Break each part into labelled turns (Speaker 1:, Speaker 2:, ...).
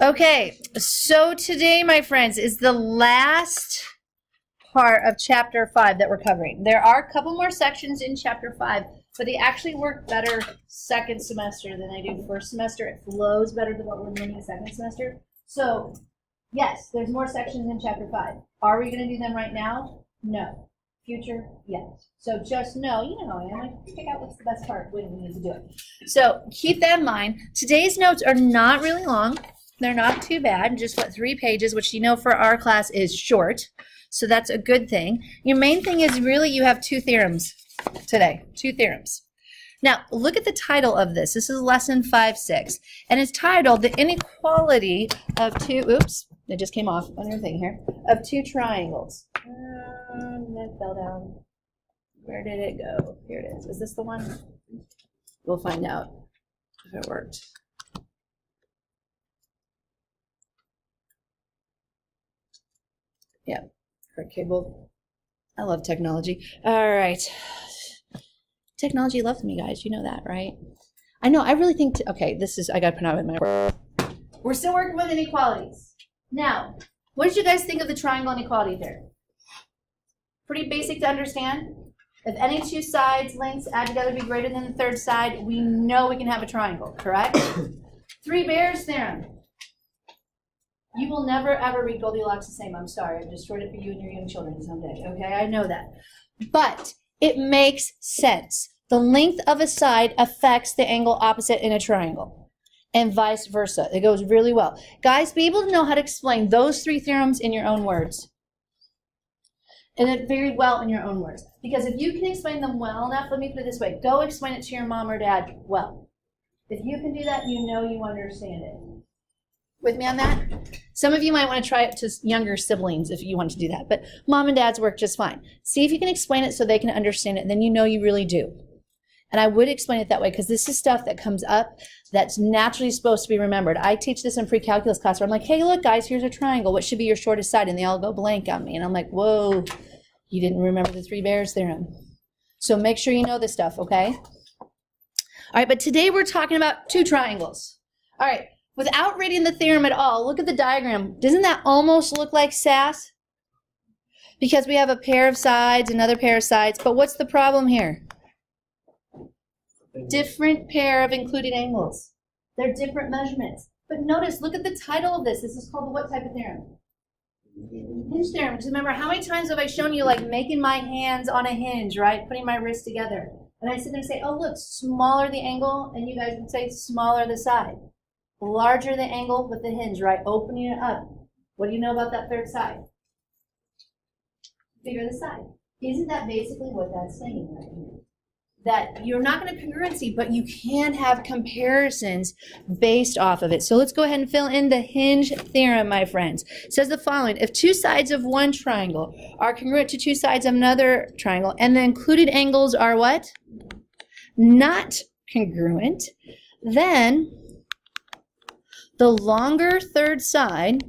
Speaker 1: Okay, so today, my friends, is the last part of Chapter 5 that we're covering. There are a couple more sections in Chapter 5, but they actually work better second semester than they do first semester. It flows better than what we're learning second semester. So, yes, there's more sections in Chapter 5. Are we going to do them right now? No. Future? Yes. So just know, you know how I am. I pick out what's the best part when we need to do it. So keep that in mind. Today's notes are not really long. They're not too bad. Just 3 pages, which you know for our class is short. So that's a good thing. Your main thing is really you have 2 theorems today. 2 theorems. Now, look at the title of this. This is lesson 5-6. And it's titled The Inequality of Two, oops, it just came off on your thing here, of two triangles. That fell down. Where did it go? Here it is. Is this the one? We'll find out if it worked. Yeah, cord cable. I love technology. All right. Technology loves me, guys. You know that, right? I know. I really think, okay, this is, I got to put out my word. We're still working with inequalities. Now, what did you guys think of the triangle inequality there? Pretty basic to understand. If any 2 sides lengths add together to be greater than the third side, we know we can have a triangle, correct? 3 Bears theorem. You will never ever read Goldilocks the same. I'm sorry. I've destroyed it for you and your young children someday. Okay, I know that. But it makes sense. The length of a side affects the angle opposite in a triangle, and vice versa. It goes really well. Guys, be able to know how to explain those 3 theorems in your own words. And it very well in your own words. Because if you can explain them well enough, let me put it this way. Go explain it to your mom or dad well. If you can do that, you know you understand it. With me on that? Some of you might want to try it to younger siblings if you want to do that. But mom and dad's work just fine. See if you can explain it so they can understand it, and then you know you really do. And I would explain it that way because this is stuff that comes up that's naturally supposed to be remembered. I teach this in pre-calculus class where I'm like, hey, look, guys, here's a triangle. What should be your shortest side? And they all go blank on me. And I'm like, whoa, you didn't remember the 3 Bears theorem. So make sure you know this stuff, okay? All right, but today we're talking about 2 triangles. All right, without reading the theorem at all, look at the diagram. Doesn't that almost look like SAS? Because we have a pair of sides, another pair of sides. But what's the problem here? Different pair of included angles. They're different measurements. But notice, look at the title of this. This is called the what type of theorem? Hinge theorem. Just remember, how many times have I shown you like making my hands on a hinge, right? Putting my wrists together. And I sit there and say, oh, look, smaller the angle. And you guys would say smaller the side. Larger the angle with the hinge, right? Opening it up. What do you know about that third side? Bigger the side. Isn't that basically what that's saying right here? That you're not going to congruency, but you can have comparisons based off of it. So let's go ahead and fill in the Hinge theorem, my friends. It says the following: if 2 sides of one triangle are congruent to 2 sides of another triangle, and the included angles are what? Not congruent, then the longer third side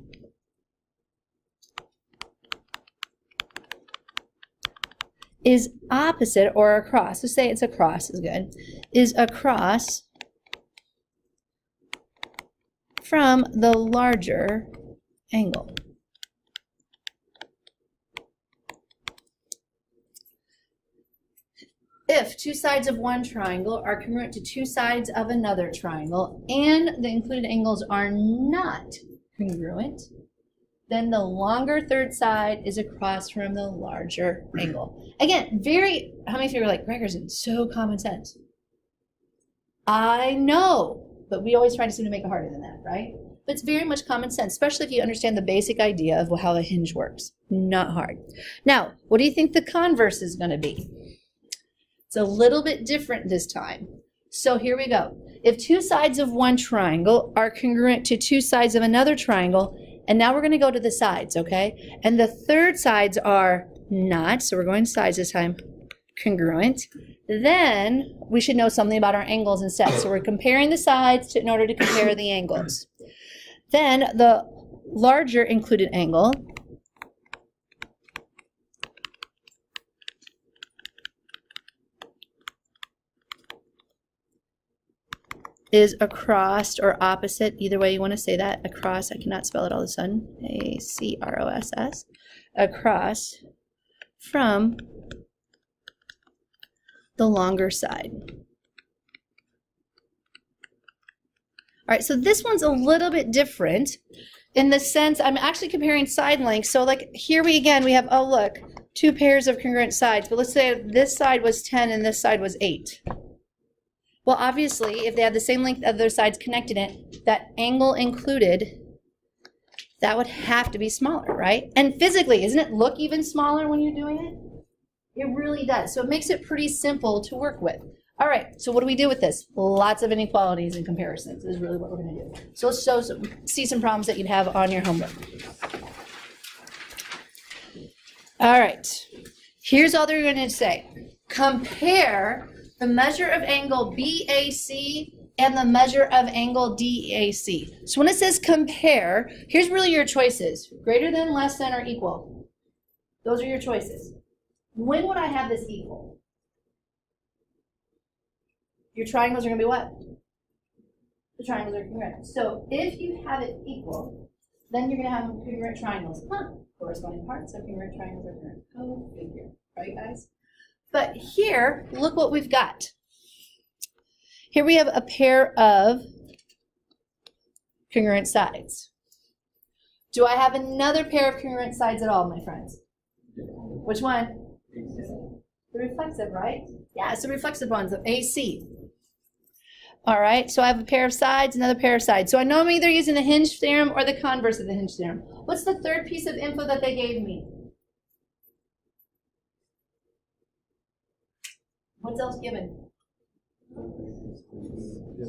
Speaker 1: is opposite or across. So say it's across is good. Is across from the larger angle. If 2 sides of one triangle are congruent to 2 sides of another triangle and the included angles are not congruent, then the longer third side is across from the larger angle. Again, how many of you are like, Gregor's, it's so common sense? I know, but we always try to seem to make it harder than that, right? But it's very much common sense, especially if you understand the basic idea of how a hinge works. Not hard. Now, what do you think the converse is going to be? It's a little bit different this time. So here we go. If 2 sides of one triangle are congruent to 2 sides of another triangle, and now we're going to go to the sides, okay? And the third sides are not, so we're going to sides this time, congruent. Then we should know something about our angles instead. So we're comparing the sides in order to compare the angles. Then the larger included angle is across or opposite, either way you want to say that, across, I cannot spell it all of a sudden, A-C-R-O-S-S, across from the longer side. All right, so this one's a little bit different in the sense I'm actually comparing side lengths. So like here we have, oh look, 2 pairs of congruent sides, but let's say this side was 10 and this side was 8. Well, obviously, if they have the same length of their sides connected in it, that angle included, that would have to be smaller, right? And physically, doesn't it look even smaller when you're doing it? It really does. So it makes it pretty simple to work with. All right, so what do we do with this? Lots of inequalities and comparisons is really what we're going to do. So let's see some problems that you'd have on your homework. All right, here's all they're going to say. Compare the measure of angle BAC and the measure of angle DAC. So when it says compare, here's really your choices. Greater than, less than, or equal. Those are your choices. When would I have this equal? Your triangles are going to be what? The triangles are congruent. So if you have it equal, then you're going to have congruent triangles. Corresponding parts of congruent triangles are congruent. Go figure. Right, guys? But here, look what we've got. Here we have a pair of congruent sides. Do I have another pair of congruent sides at all, my friends? Which one? The reflexive, right? Yeah, it's the reflexive ones, the AC. All right, so I have a pair of sides, another pair of sides. So I know I'm either using the Hinge Theorem or the converse of the Hinge Theorem. What's the third piece of info that they gave me? What's else given?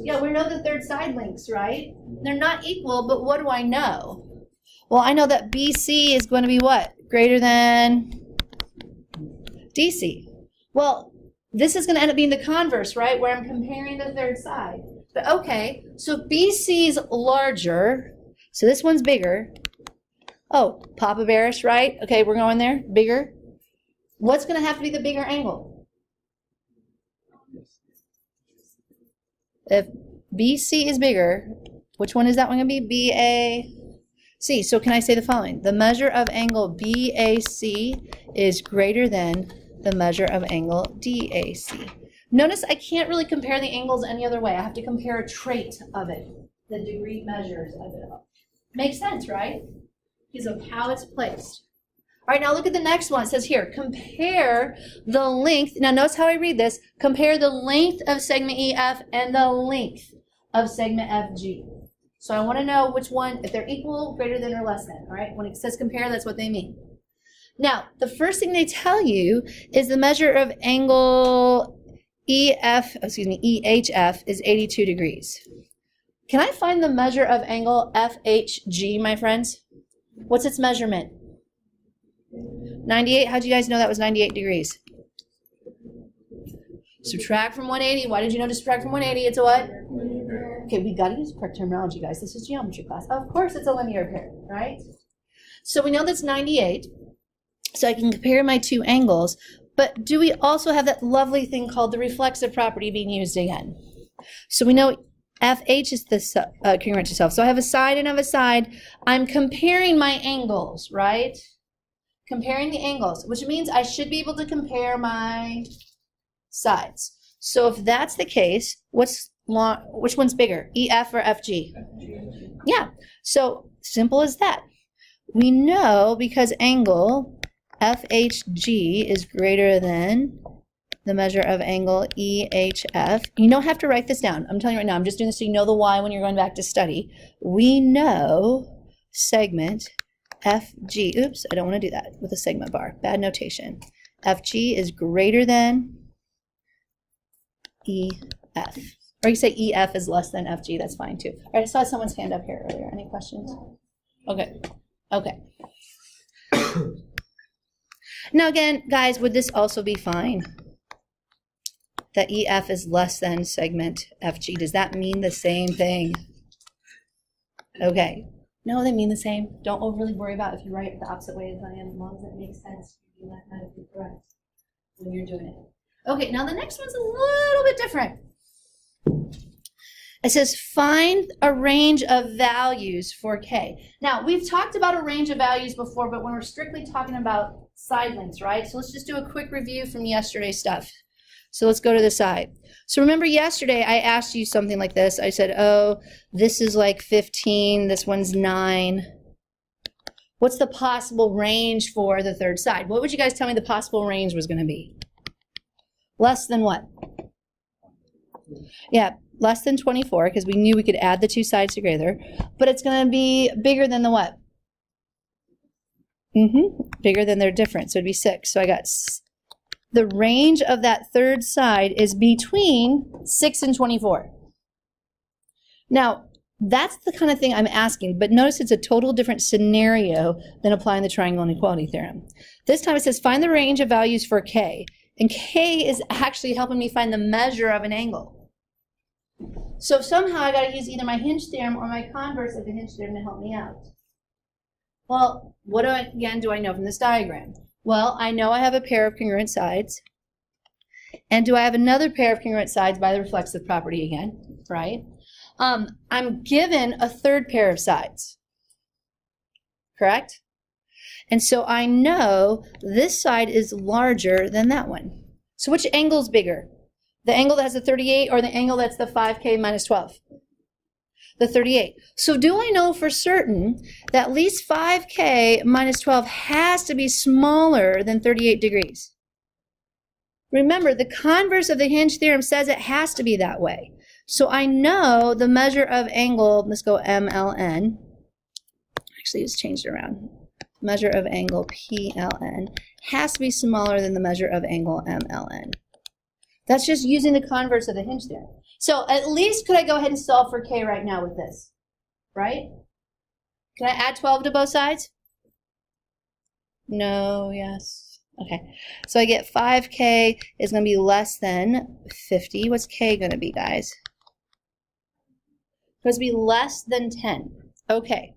Speaker 1: Yeah, we know the third side lengths, right? They're not equal, but what do I know? Well, I know that BC is going to be what? Greater than DC. Well, this is going to end up being the converse, right? Where I'm comparing the third side. But okay, so BC is larger, so this one's bigger. Oh, Papa Bearish, right? Okay, we're going there, bigger. What's going to have to be the bigger angle? If BC is bigger, which one is that one going to be? BAC. So can I say the following? The measure of angle BAC is greater than the measure of angle DAC. Notice I can't really compare the angles any other way. I have to compare a trait of it, the degree measures of it. Makes sense, right? Because of how it's placed. All right, now look at the next one. It says here, compare the length. Now notice how I read this. Compare the length of segment EF and the length of segment FG. So I want to know which one, if they're equal, greater than, or less than. All right, when it says compare, that's what they mean. Now, the first thing they tell you is the measure of angle EHF is 82 degrees. Can I find the measure of angle FHG, my friends? What's its measurement? 98. How'd you guys know that was 98 degrees? Subtract from 180. Why did you know to subtract from 180? It's a what? Okay, we got to use correct terminology, guys. This is geometry class. Of course, it's a linear pair, right? So we know that's 98. So I can compare my two angles. But do we also have that lovely thing called the reflexive property being used again? So we know FH is the congruent to self. So I have a side and I have a side. I'm comparing my angles, right? Comparing the angles, which means I should be able to compare my sides. So if that's the case, which one's bigger, EF or FG? Yeah, so simple as that. We know because angle FHG is greater than the measure of angle EHF. You don't have to write this down. I'm telling you right now, I'm just doing this so you know the why when you're going back to study. We know segment FG, oops, I don't want to do that with a segment bar. Bad notation. FG is greater than EF. Or you say EF is less than FG, that's fine too. All right, I saw someone's hand up here earlier. Any questions? Okay. Okay. Now again, guys, would this also be fine? That EF is less than segment FG. Does that mean the same thing? Okay. No, they mean the same. Don't overly worry about if you write it the opposite way as I am, as long as it makes sense. You're mathematically correct when you're doing it. Okay, now the next one's a little bit different. It says find a range of values for K. Now, we've talked about a range of values before, but when we're strictly talking about side lengths, right? So let's just do a quick review from yesterday's stuff. So let's go to the side. So remember yesterday I asked you something like this. I said, oh, this is like 15, this one's 9. What's the possible range for the third side? What would you guys tell me the possible range was going to be? Less than what? Yeah, less than 24, because we knew we could add the two sides together. But it's going to be bigger than the what? Bigger than their difference. So it'd be 6. So I got the range of that third side is between 6 and 24. Now, that's the kind of thing I'm asking, but notice it's a total different scenario than applying the Triangle Inequality Theorem. This time it says find the range of values for K, and K is actually helping me find the measure of an angle. So somehow I got to use either my Hinge Theorem or my converse of the Hinge Theorem to help me out. Well, what again do I know from this diagram? Well, I know I have a pair of congruent sides. And do I have another pair of congruent sides by the reflexive property again, right? I'm given a third pair of sides, correct? And so I know this side is larger than that one. So which angle is bigger? The angle that has the 38 or the angle that's the 5K minus 12? The 38. So do I know for certain that at least 5K minus 12 has to be smaller than 38 degrees? Remember, the converse of the Hinge theorem says it has to be that way. So I know the measure of angle, let's go MLN. Actually, it's changed around. Measure of angle PLN has to be smaller than the measure of angle MLN. That's just using the converse of the Hinge theorem. So at least could I go ahead and solve for K right now with this, right? Can I add 12 to both sides? No, yes. Okay, so I get 5K is going to be less than 50. What's K going to be, guys? It's supposed to be less than 10. Okay.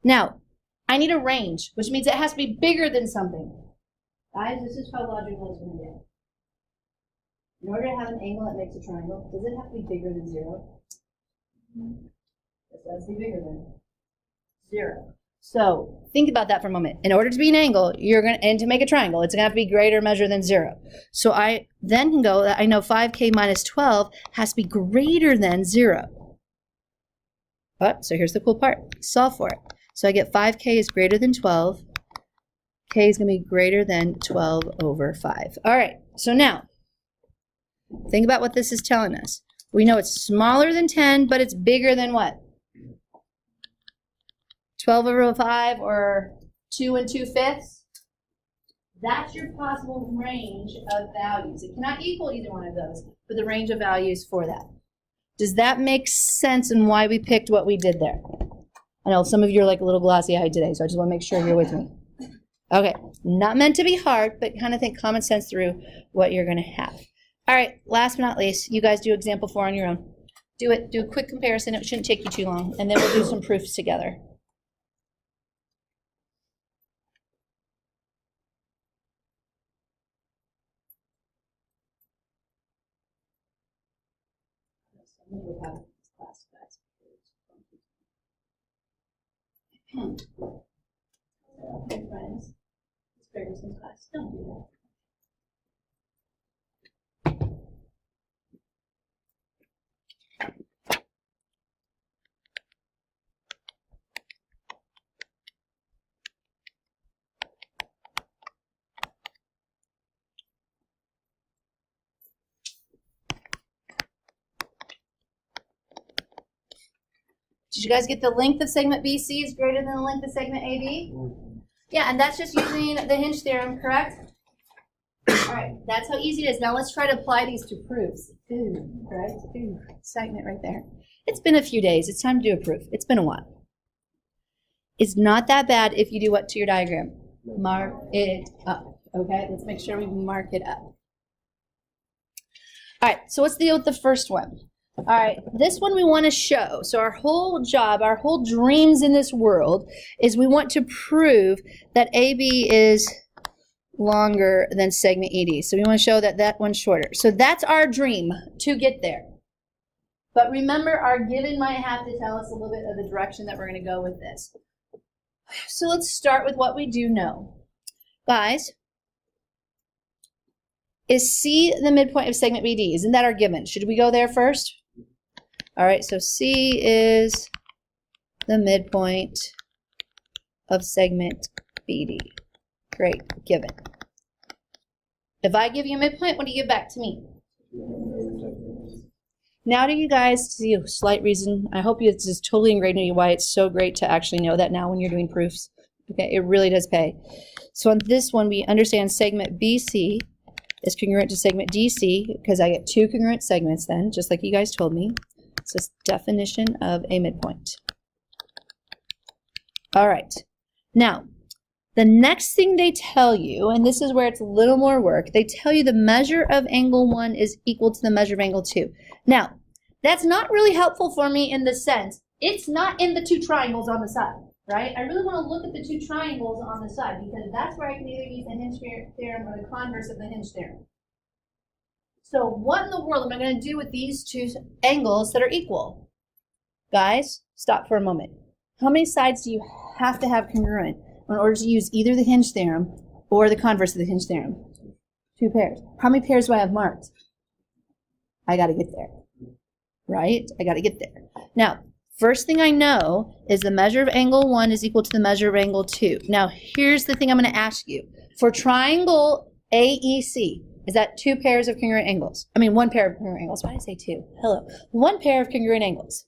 Speaker 1: Now, I need a range, which means it has to be bigger than something. Guys, this is how logical it's going to get. In order to have an angle that makes a triangle, does it have to be bigger than 0? It has to be bigger than 0. So think about that for a moment. In order to be an angle, and to make a triangle, it's going to have to be greater measure than 0. So I then can go that I know 5K minus 12 has to be greater than 0. But, so here's the cool part. Solve for it. So I get 5K is greater than 12. K is going to be greater than 12 over 5. All right, so now, think about what this is telling us. We know it's smaller than 10, but it's bigger than what? 12 over 5 or 2 2/5? That's your possible range of values. It cannot equal either one of those, but the range of values for that. Does that make sense in why we picked what we did there? I know some of you are like a little glossy-eyed today, so I just want to make sure you're with me. Okay, not meant to be hard, but kind of think common sense through what you're going to have. All right, last but not least, you guys do example 4 on your own. Do it. Do a quick comparison. It shouldn't take you too long, and then we'll do some proofs together. Okay, friends. Let's bring some class. Don't do that. Did you guys get the length of segment BC is greater than the length of segment AB? Yeah, and that's just using the Hinge theorem, correct? All right, that's how easy it is. Now let's try to apply these to proofs. Ooh, right? Ooh, excitement right there. It's been a few days. It's time to do a proof. It's been a while. It's not that bad if you do what to your diagram? Mark it up. Okay, let's make sure we mark it up. All right, so what's the deal with the first one? All right, this one we want to show. So our whole job, our whole dreams in this world is we want to prove that AB is longer than segment ED. So we want to show that that one's shorter. So that's our dream to get there. But remember, our given might have to tell us a little bit of the direction that we're going to go with this. So let's start with what we do know. Guys, is C the midpoint of segment BD? Isn't that our given? Should we go there first? All right, so C is the midpoint of segment BD. Great, given. If I give you a midpoint, what do you give back to me? Now do you guys see a slight reason? I hope it's just totally ingrained in you why it's so great to actually know that now when you're doing proofs. Okay, it really does pay. So on this one, we understand segment BC is congruent to segment DC because I get two congruent segments then, just like you guys told me. It's this definition of a midpoint. All right. Now, the next thing they tell you, and this is where it's a little more work, they tell you the measure of angle 1 is equal to the measure of angle 2. Now, that's not really helpful for me in the sense, it's not in the two triangles on the side, right? I really want to look at the two triangles on the side because that's where I can either use the Hinge Theorem or the converse of the Hinge Theorem. So what in the world am I going to do with these two angles that are equal? Guys, stop for a moment. How many sides do you have to have congruent in order to use either the Hinge Theorem or the converse of the Hinge Theorem? Two pairs. How many pairs do I have marked? I got to get there, right? I got to get there. Now, first thing I know is the measure of angle 1 is equal to the measure of angle 2. Now, here's the thing I'm going to ask you. For triangle AEC, is that two pairs of congruent angles? I mean, one pair of congruent angles. Why did I say two? Hello. One pair of congruent angles.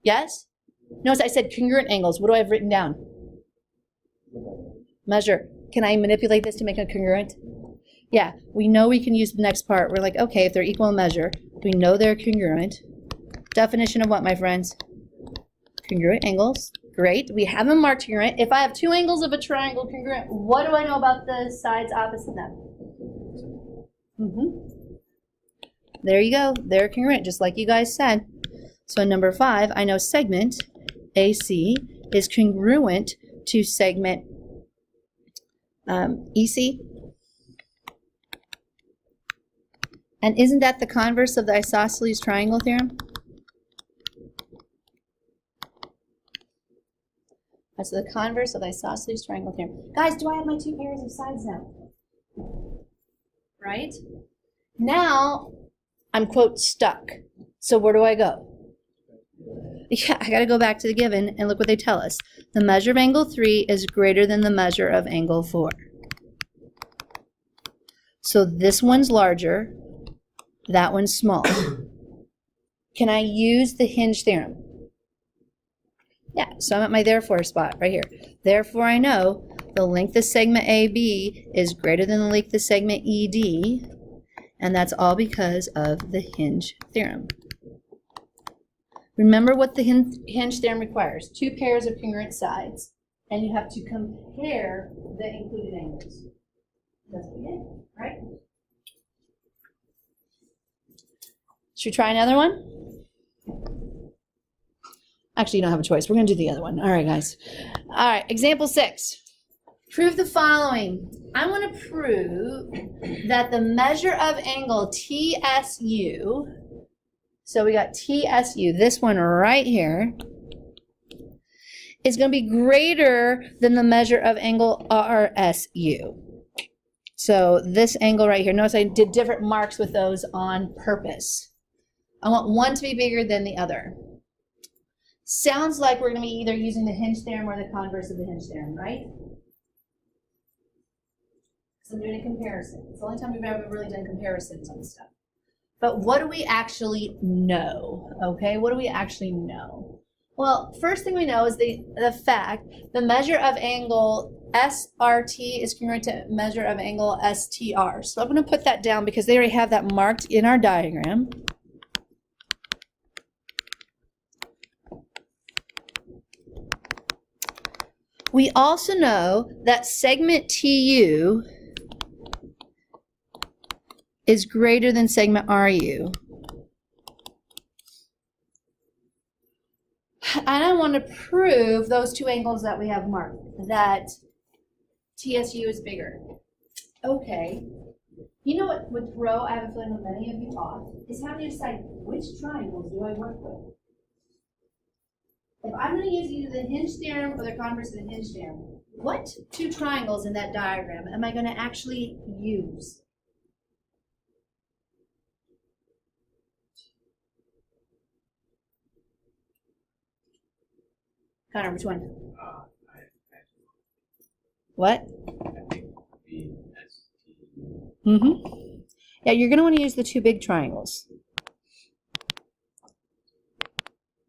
Speaker 1: Yes? Notice I said congruent angles. What do I have written down? Measure. Can I manipulate this to make it congruent? Yeah, we know we can use the next part. We're like, okay, if they're equal in measure, we know they're congruent. Definition of what, my friends? Congruent angles. Great. We have them marked congruent. If I have two angles of a triangle congruent, what do I know about the sides opposite them? There you go. They're congruent, just like you guys said. So in number 5, I know segment AC is congruent to segment EC. And isn't that the converse of the isosceles triangle theorem? That's the converse of the isosceles triangle theorem. Guys, do I have my two pairs of sides now? Right? Now, I'm, quote, stuck. So where do I go? Yeah, I got to go back to the given and look what they tell us. The measure of angle 3 is greater than the measure of angle 4. So this one's larger, that one's smaller. Can I use the Hinge theorem? Yeah, so I'm at my therefore spot right here. Therefore, I know the length of segment AB is greater than the length of segment ED, and that's all because of the Hinge theorem. Remember what the Hinge theorem requires. Two pairs of congruent sides, and you have to compare the included angles. That's what we did, right? Should we try another one? Actually, you don't have a choice. We're going to do the other one. All right, guys. All right, example 6. Prove the following. I want to prove that the measure of angle TSU, so we got TSU, this one right here, is going to be greater than the measure of angle RSU. So this angle right here, notice I did different marks with those on purpose. I want one to be bigger than the other. Sounds like we're going to be either using the Hinge theorem or the converse of the Hinge theorem, right? So I'm doing a comparison. It's the only time we've ever really done comparisons on stuff. But what do we actually know? Okay, what do we actually know? Well, first thing we know is the fact the measure of angle SRT is congruent to measure of angle STR. So I'm going to put that down because they already have that marked in our diagram. We also know that segment TU is greater than segment RU. And I want to prove those two angles that we have marked, that TSU is bigger. Okay, You know what would throw, I have a feeling, with many of you off, is having to decide which triangles do I work with. If I'm going to use either the Hinge Theorem or the Converse of the Hinge Theorem, what two triangles in that diagram am I going to actually use? Connor, which one? What? Yeah, you're going to want to use the two big triangles.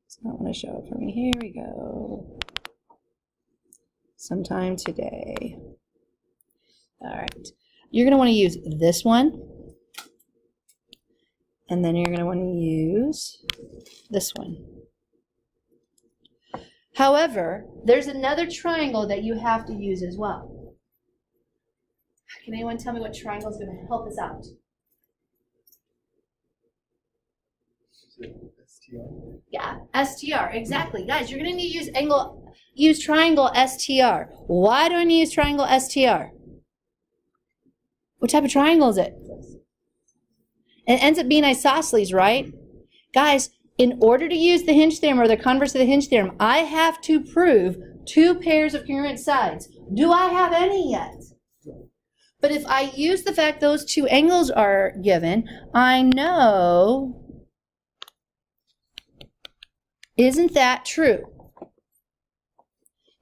Speaker 1: It's not going to show it for me. Here we go. Sometime today. All right. You're going to want to use this one. And then you're going to want to use this one. However, there's another triangle that you have to use as well. Can anyone tell me what triangle is going to help us out?
Speaker 2: STR.
Speaker 1: Yeah, STR, exactly. Guys, you're going to need to use triangle STR. Why do I need to use triangle STR? What type of triangle is it? It ends up being isosceles, right? Guys, in order to use the Hinge Theorem or the converse of the Hinge Theorem, I have to prove two pairs of congruent sides. Do I have any yet? But if I use the fact those two angles are given, I know, isn't that true?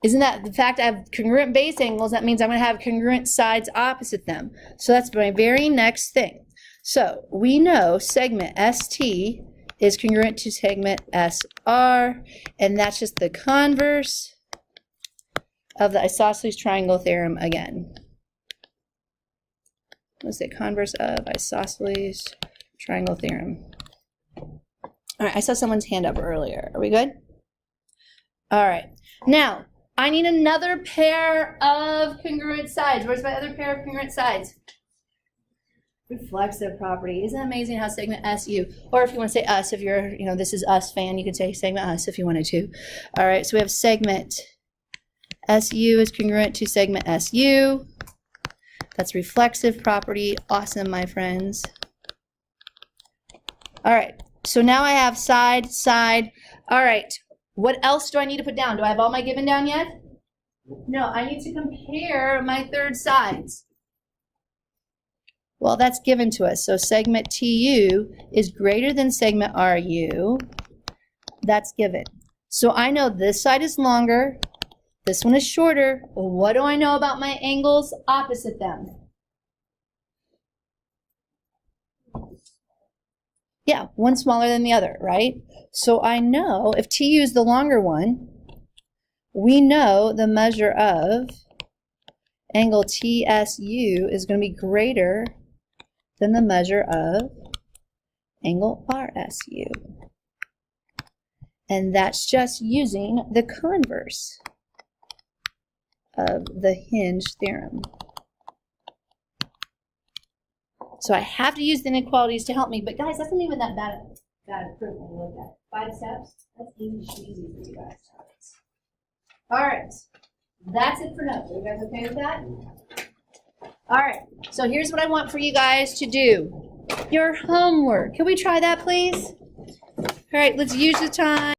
Speaker 1: Isn't that the fact I have congruent base angles, that means I'm going to have congruent sides opposite them. So that's my very next thing. So we know segment ST is congruent to segment SR, and that's just the converse of the isosceles triangle theorem again. Let's say converse of isosceles triangle theorem. All right, I saw someone's hand up earlier. Are we good? All right. Now, I need another pair of congruent sides. Where's my other pair of congruent sides? Reflexive property. Isn't it amazing how segment SU, or if you want to say us, if you're, this is us fan, you can say segment us if you wanted to. All right, so we have segment SU is congruent to segment SU. That's reflexive property. Awesome, my friends. All right, so now I have side, side. All right, what else do I need to put down? Do I have all my given down yet? No, I need to compare my third sides. Well, that's given to us. So segment TU is greater than segment RU. That's given. So I know this side is longer. This one is shorter. Well, what do I know about my angles opposite them? Yeah, one smaller than the other, right? So I know if TU is the longer one, we know the measure of angle TSU is going to be greater than the measure of angle RSU. And that's just using the converse of the Hinge theorem. So I have to use the inequalities to help me, but guys, that's not even that bad a proof when you look at 5 steps. That's easy for you guys. All right, that's it for now. Are you guys okay with that? All right, so here's what I want for you guys to do. Your homework. Can we try that, please? All right, let's use the time.